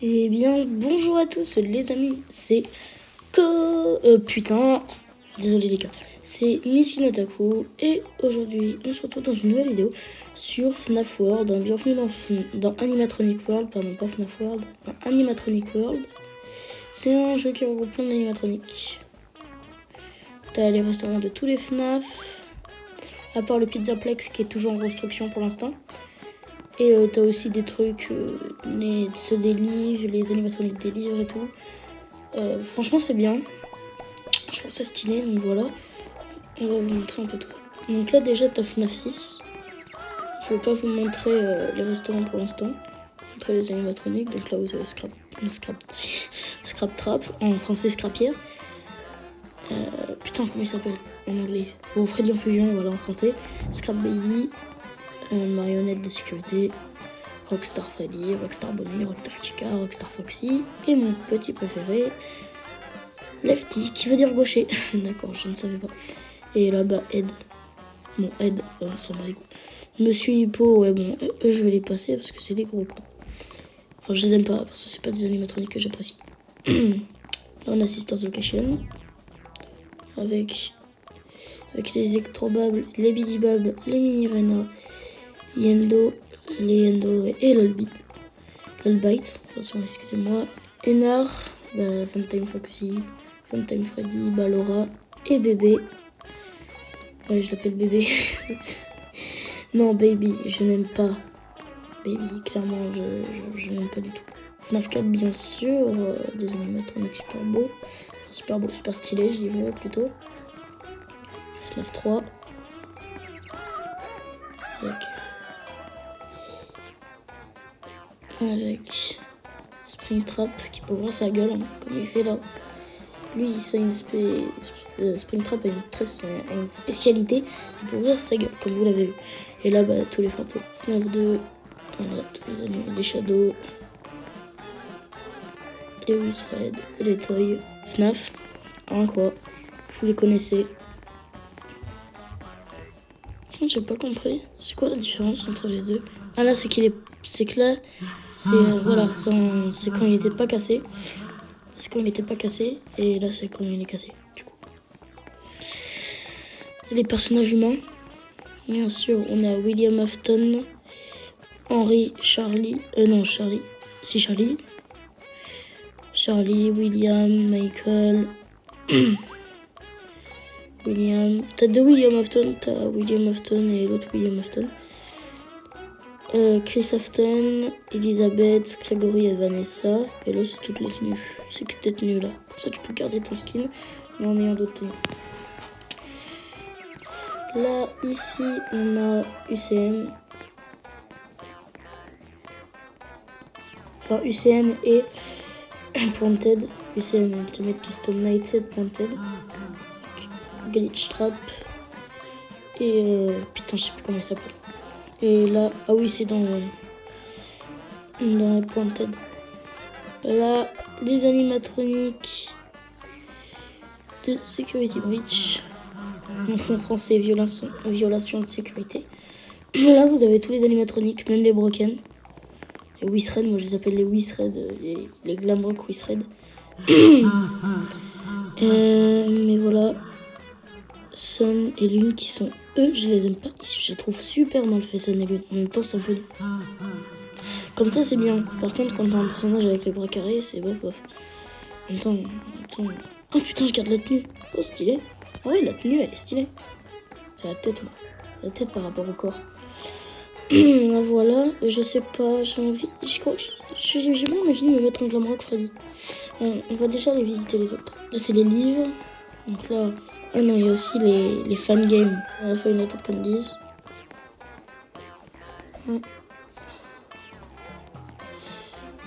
Eh bien, bonjour à tous les amis, c'est putain, désolé les gars, c'est Missing Otaku et aujourd'hui on se retrouve dans une nouvelle vidéo sur FNAF World. Bienvenue dans Animatronic World, pardon pas FNAF World, dans Animatronic World. C'est un jeu qui regroupe plein d'animatroniques. T'as les restaurants de tous les FNAF, à part le Pizzaplex qui est toujours en construction pour l'instant. Et t'as aussi des trucs, ceux des livres, les animatroniques des livres et tout. Franchement c'est bien. Je trouve ça stylé, donc voilà. On va vous montrer un peu tout ça. Donc là déjà t'as FNAF 6. Je vais pas vous montrer les restaurants pour l'instant. Montrer les animatroniques. Donc là vous avez Scrap Trap, en français Scrapière. Putain comment il s'appelle en anglais. Bon Freddy en fusion, voilà en français. Scrap Baby. Marionnette de sécurité, Rockstar Freddy, Rockstar Bonnie, Rockstar Chica, Rockstar Foxy et mon petit préféré, Lefty, qui veut dire gaucher. D'accord, je ne savais pas. Et là-bas, Ed. Bon, Ed, ça m'a les coups. Monsieur Hippo, ouais, bon, eux, je vais les passer parce que c'est des gros cons. Enfin, je les aime pas parce que c'est pas des animatroniques que j'apprécie. Là, on a Sisters Location avec les Electrobabs, les Bidibabs, les Mini Rena, Yendo, les Yendo et l'Albite, attention, excusez-moi, Enar, Funtime Foxy, Funtime Freddy, Balora et Bébé. Ouais, je l'appelle Bébé. Non, Baby, je n'aime pas. Baby, clairement, je n'aime pas du tout. FNAF 4, bien sûr, des animatroniques super beaux. Enfin, super beaux, super stylés, je dirais plutôt. FNAF 3. Avec Springtrap qui peut ouvrir sa gueule, hein, comme il fait là. Lui, ça a Springtrap a une spécialité, il peut ouvrir sa gueule, comme vous l'avez vu. Et là, tous les fantômes. FNAF 2, on a tous les animaux, les Shadows, les Wizred, les Toys. FNAF, hein quoi, vous les connaissez. J'ai pas compris, c'est quoi la différence entre les deux? Ah là, c'est que là, c'est voilà, c'est quand il était pas cassé. C'est quand il n'était pas cassé, et là c'est quand il est cassé, du coup. C'est des personnages humains. Bien sûr, on a William Afton, Henry, Charlie, non Charlie, si Charlie. Charlie, William, Michael, William. T'as deux William Afton, t'as William Afton et l'autre William Afton. Chris Afton, Elizabeth, Gregory et Vanessa. Et là, c'est toutes les tenues. C'est que tes tenues là. Comme ça, tu peux garder ton skin, mais en ayant d'autres tenues. Là, ici, on a UCN. Enfin, UCN et Pointed. UCN Ultimate Custom Night Pointed. Glitch Trap. Et putain, je sais plus comment il s'appelle. Et là, ah oui, c'est dans Pointed. Là, les animatroniques de Security Breach. Donc en français, violation de sécurité. Là, vous avez tous les animatroniques, même les Broken. Les Wizred, moi je les appelle les Wizred, les Glamrock Wizred. Mais voilà. Sun et Lune qui sont eux, je les aime pas. Je les trouve super mal fait, Sun et Lune. En même temps, c'est un peu. Comme ça, c'est bien. Par contre, quand t'as un personnage avec les bras carrés, c'est bof bof. En même temps. Oh putain, je garde la tenue. Oh, stylé. Ouais, la tenue, elle est stylée. C'est la tête, moi. La tête par rapport au corps. Voilà, je sais pas, j'ai envie. Je crois que j'ai bien envie de me mettre en Glamrock Freddy. On va déjà aller visiter les autres. Là, c'est les livres. Donc là. Ah non, il y a aussi les fan games. Final United Candies.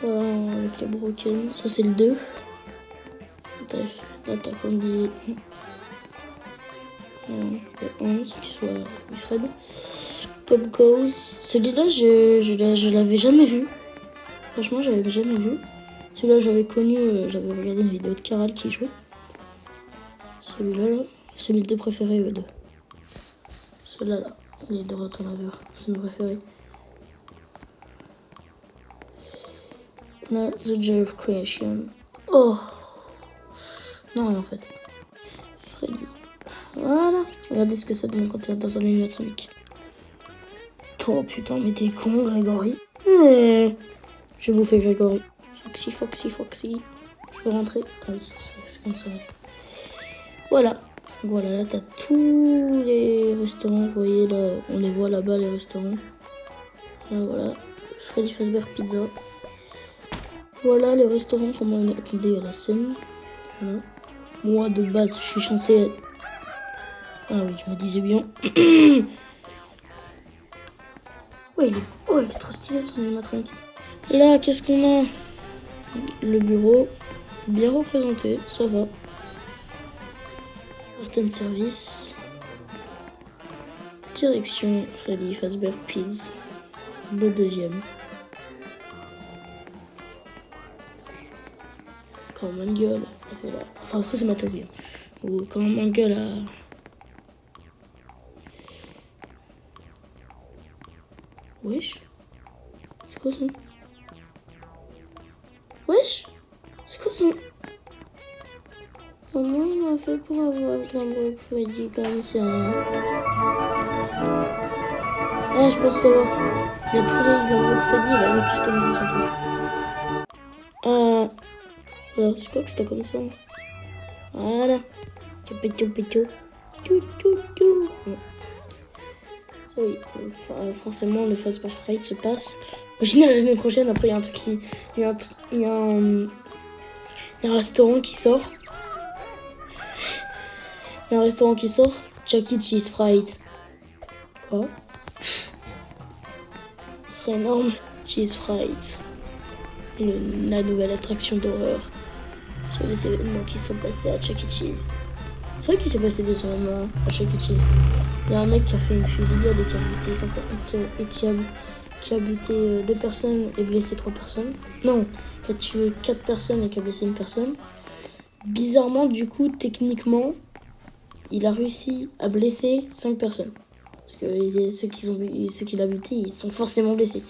Voilà, avec les Broken. Ça, c'est le 2. Bref, là, t'as Candy. Le 11, qui soit Wizred. Pop Goes. Celui-là, je l'avais jamais vu. Franchement, j'avais jamais vu. Celui-là, j'avais connu, j'avais regardé une vidéo de Caral qui jouait. Celui-là, là, c'est mes deux préférés, eux deux. Celui-là, là, les deux Return Laveur, c'est mes préférés. Là, The Joy of Creation. Oh. Non, rien en fait. Freddy. Voilà. Regardez ce que ça donne quand t'es dans un animatronique. Oh putain, mais t'es con, Grégory. Je vais bouffer Grégory. Foxy, Foxy, Foxy. Je peux rentrer. Ah oui, c'est comme ça. Voilà. Voilà, là t'as tous les restaurants. Vous voyez là, on les voit là-bas, les restaurants. Là, voilà. Freddy Fazbear Pizza. Voilà les restaurants, comment on est. Attendez, à la scène. Voilà. Moi, de base, je suis censé être... Ah oui, je me disais bien. Ouais, il est trop stylé son animatronique. Là, qu'est-ce qu'on a? Le bureau, bien représenté, ça va. Certaines services. Direction, Freddy Fazbear Pizza. Le deuxième. Quand mon gueule a fait là. Enfin, ça c'est ma théorie. Ou quand mon gueule a... Wesh? C'est quoi ça? Wesh? C'est quoi ça? Comment il m'a fait pour avoir un Freddy comme ça? Ah, je pense savoir. Il a pris le Freddy, il a customisé son truc. Voilà, je crois que c'était comme ça. Voilà. Oui, forcément le Fazbear Fright se passe. Imaginez la semaine prochaine, après il y a un truc qui... Il y a un restaurant qui sort. Il y a un restaurant qui sort. Chuck E. Cheese Fright. Quoi? Ce serait énorme. Cheese Fright. La nouvelle attraction d'horreur. Sur les événements qui sont passés à Chuck E. Cheese. C'est vrai qu'il s'est passé des événements à Chuck E. Cheese. Il y a un mec qui a fait une fusillade et qui a buté 2 personnes et blessé 3 personnes. Non, qui a tué 4 personnes et qui a blessé 1 personne. Bizarrement, du coup, techniquement, il a réussi à blesser 5 personnes. Parce que ceux qu'il a butés, ils sont forcément blessés.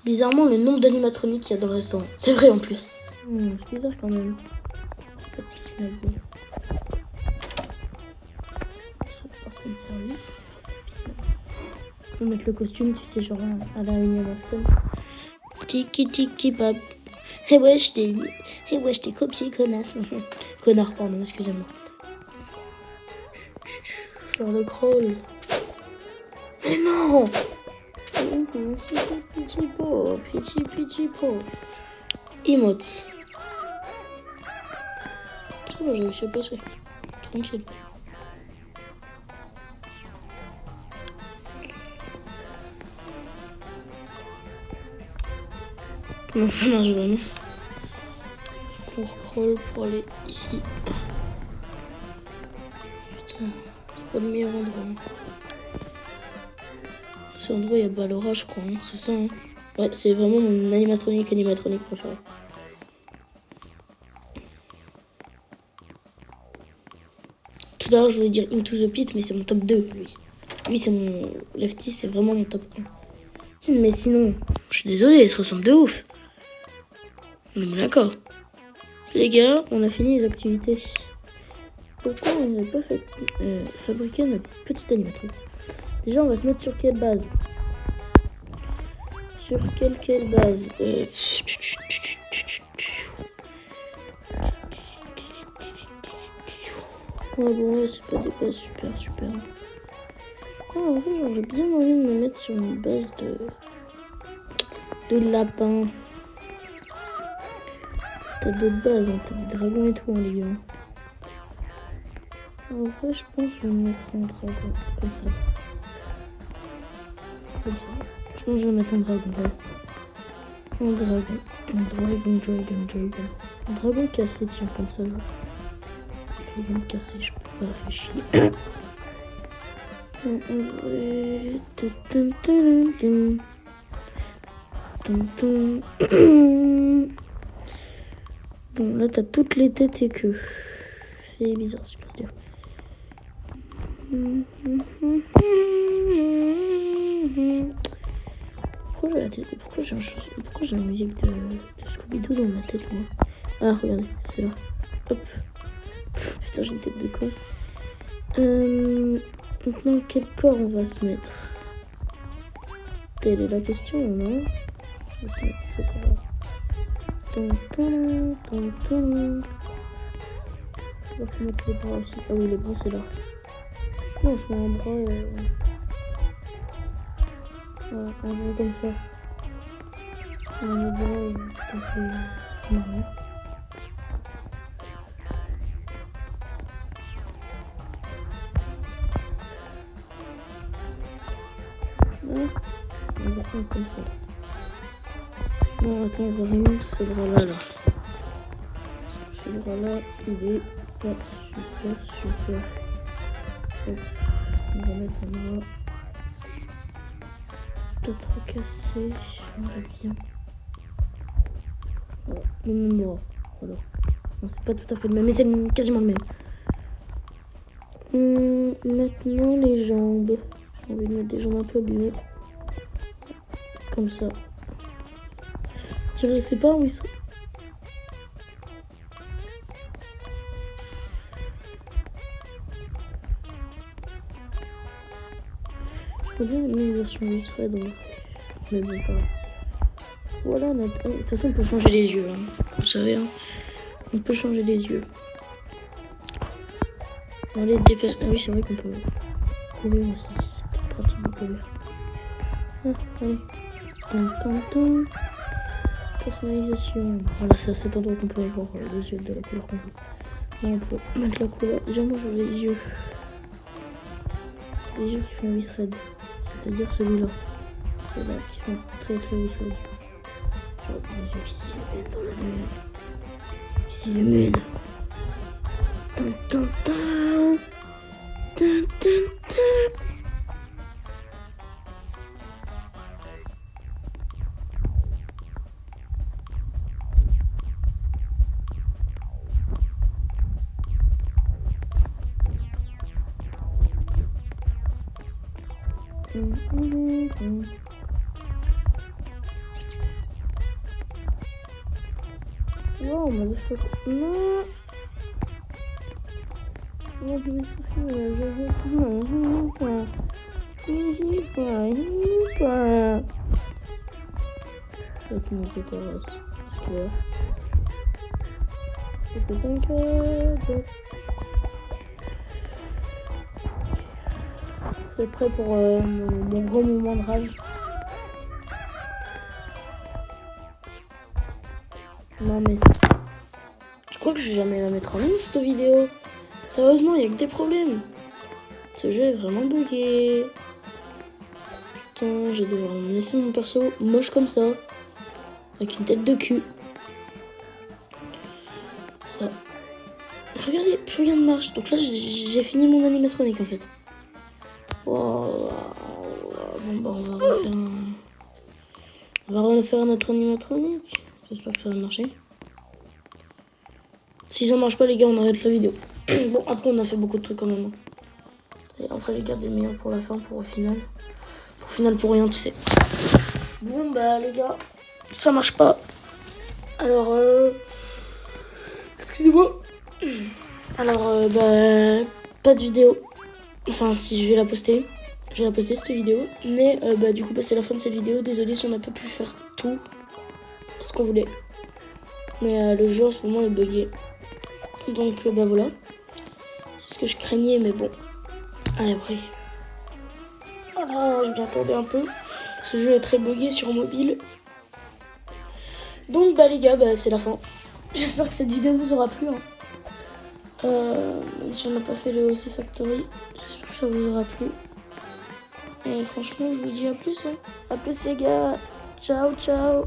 Bizarrement, le nombre d'animatroniques qu'il y a dans le restaurant. C'est vrai en plus. C'est bizarre quand même. Pas de piscine à bouillir. On va mettre le costume, tu sais, genre à la Union Afton. Tiki tiki pap. Eh ouais, je t'ai copié, connasse. Connard, pardon, excusez-moi. Faire le crawl. Mais non! Petit pot. Emote. C'est bon, j'ai réussi à passer. Tranquille. Comment ça marche vraiment? Cours crawl pour aller ici. Putain, c'est pas le meilleur endroit. Cet endroit, il y a Ballora, je crois, hein. C'est ça, hein. Ouais, c'est vraiment mon animatronique préféré. Tout à l'heure, je voulais dire Into the Pit, mais c'est mon top 2, lui. Lui, c'est mon... Lefty, c'est vraiment mon top 1. Mais sinon, je suis désolée, ils se ressemblent de ouf. On est d'accord. Les gars, on a fini les activités. Pourquoi on n'a pas fait fabriquer notre petite animatronique? Déjà, on va se mettre sur quelle base? Sur quelle base? Ouais, bon, là, c'est pas des bases super. En vrai, j'aurais bien envie de me mettre sur une base de lapin. T'as d'autres bases, hein, t'as des dragons et tout, hein, les gars. En vrai, je pense que je vais me mettre un dragon, comme ça. Je pense que je vais mettre un dragon, ouais. Un dragon cassé, tiens, comme ça, là. Dragon cassé, je peux pas réfléchir. Bon, là, t'as toutes les têtes et queues. C'est bizarre, je peux dire. Pourquoi j'ai la tête... Pourquoi j'ai la musique de Scooby-Doo dans ma tête, moi? Ah, regardez, c'est là. Hop. Putain, j'ai une tête de con. Maintenant, quel corps on va se mettre? Quelle est la question, non? On va se mettre ce corps-là. On va se mettre les bras aussi. Ah oui, les bras, c'est là. Non, on se met un bras... Voilà, un bras comme ça. Un bras comme ça. Marrant. On va faire comme ça. Non, attends, on va remettre ce bras-là, là. Ce bras-là, il est pas super. Hop. On va mettre un bras. Peut-être cassé. On va bien. Voilà, le même bras. Voilà. Non, c'est pas tout à fait le même, mais c'est quasiment le même. Maintenant, les jambes. J'ai envie de mettre des jambes un peu abîmées. Comme ça. Je sais pas où ils sont. Je bien aimer une version illustrée donc. Mais bon, pas. Voilà notre. De toute façon, on peut changer les yeux. Hein. Vous savez, hein. On peut changer les yeux. On les déplace. Ah oui, c'est vrai qu'on peut courir aussi. C'est pratique de courir. Ah, allez. Personnalisation. Voilà, c'est à cet endroit qu'on peut avoir les yeux de la couleur qu'on veut. Là, on peut mettre la couleur. Déjà, moi, je veux les yeux. Les yeux qui font 8 threads. C'est-à-dire celui-là. Ceux-là qui font très 8 threads. Genre, les yeux qui s'illumine dans la lumière. Qui s'illumine. Wow, motherfucker. Non. Non, je vais souffrir, je pas. C'est mon pétasse. C'est t'inquiète. C'est prêt pour mon grand moment de rage. Non mais... Je crois que je vais jamais la mettre en ligne cette vidéo. Sérieusement, il y a que des problèmes. Ce jeu est vraiment bugué. Putain, je vais devoir me laisser mon perso moche comme ça. Avec une tête de cul. Ça. Regardez, plus rien ne marche. Donc là, j'ai fini mon animatronique en fait. Wow. Bon bah on va refaire notre animatronique. J'espère que ça va marcher. Si ça marche pas les gars, on arrête la vidéo. Bon après on a fait beaucoup de trucs quand même. Et après j'ai gardé le meilleur pour la fin, pour au final. Pour rien tu sais. Bon bah les gars, ça marche pas. Alors excusez-moi. Alors bah pas de vidéo. Enfin si je vais la poster. Je vais la poster cette vidéo. Mais bah du coup bah, c'est la fin de cette vidéo. Désolé si on n'a pas pu faire tout ce qu'on voulait. Mais le jeu en ce moment est bugué. Donc bah voilà. C'est ce que je craignais mais bon. Allez après. Voilà, je m'y attendais un peu. Ce jeu est très bugué sur mobile. Donc bah les gars, bah, c'est la fin. J'espère que cette vidéo vous aura plu. Hein. Même si on n'a pas fait le OC Factory. J'espère que ça vous aura plu. Et franchement je vous dis à plus. Hein. À plus les gars. Ciao ciao.